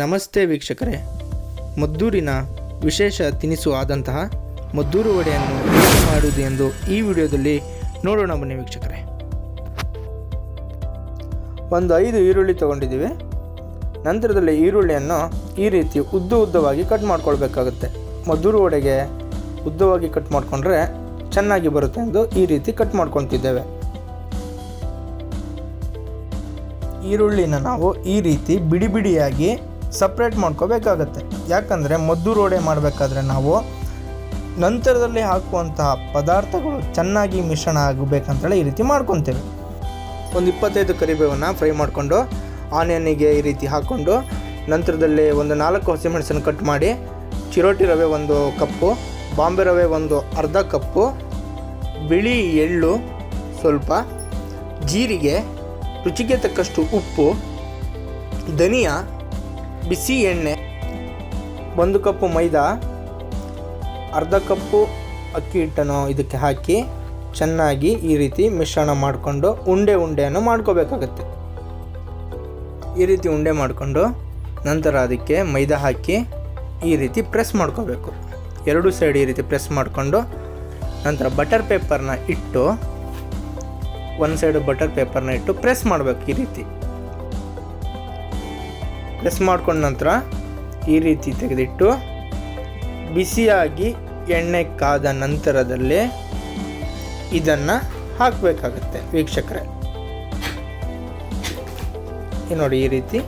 ನಮಸ್ತೆ ವೀಕ್ಷಕರೇ, ಮದ್ದೂರಿನ ವಿಶೇಷ ತಿನಿಸು ಆದಂತಹ ಮದ್ದೂರು ವಡೆಯನ್ನು ಹೇಗೆ ಮಾಡುವುದು ಎಂದು ಈ ವಿಡಿಯೋದಲ್ಲಿ ನೋಡೋಣ ಬನ್ನಿ ವೀಕ್ಷಕರೇ. ಒಂದು 5 ಈರುಳ್ಳಿ ತಗೊಂಡಿದ್ದೀವಿ. ನಂತರದಲ್ಲಿ ಈರುಳ್ಳಿಯನ್ನು ಈ ರೀತಿ ಉದ್ದವಾಗಿ ಕಟ್ ಮಾಡ್ಕೊಳ್ಬೇಕಾಗುತ್ತೆ. ಮದ್ದೂರು ವಡೆಗೆ ಉದ್ದವಾಗಿ ಕಟ್ ಮಾಡಿಕೊಂಡ್ರೆ ಚೆನ್ನಾಗಿ ಬರುತ್ತೆ ಎಂದು ಈ ರೀತಿ ಕಟ್ ಮಾಡ್ಕೊತಿದ್ದೇವೆ. ಈರುಳ್ಳಿನ ನಾವು ಈ ರೀತಿ ಬಿಡಿಯಾಗಿ ಸಪ್ರೇಟ್ ಮಾಡ್ಕೋಬೇಕಾಗತ್ತೆ. ಯಾಕಂದರೆ ಮದ್ದೂರು ವಡೆ ಮಾಡಬೇಕಾದ್ರೆ ನಾವು ನಂತರದಲ್ಲಿ ಹಾಕುವಂತಹ ಪದಾರ್ಥಗಳು ಚೆನ್ನಾಗಿ ಮಿಶ್ರಣ ಆಗಬೇಕಂತೇಳಿ ಈ ರೀತಿ ಮಾಡ್ಕೊತೇವೆ. ಒಂದು 25 ಕರಿಬೇವನ್ನು ಫ್ರೈ ಮಾಡಿಕೊಂಡು ಆನಿಯನ್ನಿಗೆ ಈ ರೀತಿ ಹಾಕ್ಕೊಂಡು, ನಂತರದಲ್ಲಿ ಒಂದು 4 ಹಸಿಮೆಣಸನ್ನು ಕಟ್ ಮಾಡಿ, ಚಿರೋಟಿ ರವೆ 1 ಕಪ್ಪು, ಬಾಂಬೆ ರವೆ ಒಂದು ಅರ್ಧ ಕಪ್ಪು, ಬಿಳಿ ಎಳ್ಳು ಸ್ವಲ್ಪ, ಜೀರಿಗೆ, ರುಚಿಗೆ ತಕ್ಕಷ್ಟು ಉಪ್ಪು, ಧನಿಯಾ, ಬಿಸಿ ಎಣ್ಣೆ, 1 ಕಪ್ಪು ಮೈದಾ, ಅರ್ಧ ಕಪ್ಪು ಅಕ್ಕಿ ಹಿಟ್ಟನ್ನು ಇದಕ್ಕೆ ಹಾಕಿ ಚೆನ್ನಾಗಿ ಈ ರೀತಿ ಮಿಶ್ರಣ ಮಾಡಿಕೊಂಡು ಉಂಡೆಯನ್ನು ಮಾಡ್ಕೋಬೇಕಾಗತ್ತೆ. ಈ ರೀತಿ ಉಂಡೆ ಮಾಡಿಕೊಂಡು ನಂತರ ಅದಕ್ಕೆ ಮೈದಾ ಹಾಕಿ ಈ ರೀತಿ ಪ್ರೆಸ್ ಮಾಡ್ಕೋಬೇಕು. 2 ಸೈಡ್ ಈ ರೀತಿ ಪ್ರೆಸ್ ಮಾಡಿಕೊಂಡು ನಂತರ ಬಟರ್ ಪೇಪರ್ನ ಇಟ್ಟು 1 ಸೈಡ್ ಬಟರ್ ಪೇಪರ್ನ ಇಟ್ಟು ಪ್ರೆಸ್ ಮಾಡಬೇಕು. ಈ ರೀತಿ ಪ್ರೆಸ್ ಮಾಡ್ಕೊಂಡ ನಂತರ ಈ ರೀತಿ ತೆಗೆದಿಟ್ಟು ಬಿಸಿಯಾಗಿ ಎಣ್ಣೆ ಕಾದ ನಂತರದಲ್ಲಿ ಇದನ್ನು ಹಾಕಬೇಕಾಗತ್ತೆ ವೀಕ್ಷಕರೇ. ನೋಡಿ, ಈ ರೀತಿ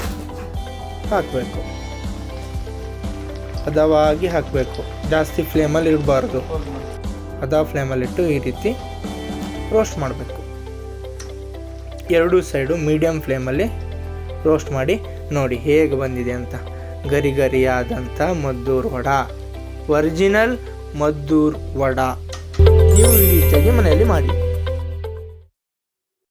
ಹಾಕಬೇಕು, ಹದವಾಗಿ ಹಾಕಬೇಕು. ಜಾಸ್ತಿ ಫ್ಲೇಮಲ್ಲಿ ಇಡಬಾರ್ದು, ಹದ ಫ್ಲೇಮಲ್ಲಿಟ್ಟು ಈ ರೀತಿ ರೋಸ್ಟ್ ಮಾಡಬೇಕು. 2 ಸೈಡು ಮೀಡಿಯಮ್ ಫ್ಲೇಮಲ್ಲಿ ರೋಸ್ಟ್ ಮಾಡಿ ನೋಡಿ ಹೇಗೆ ಬಂದಿದೆ ಅಂತ. ಗರಿಯಾದಂಥ ಮದ್ದೂರು ವಡೆ, ಒರಿಜಿನಲ್ ಮದ್ದೂರು ವಡೆ. ನೀವು ಈ ರೀತಿಯಾಗಿ ಮನೆಯಲ್ಲಿ ಮಾಡಿ.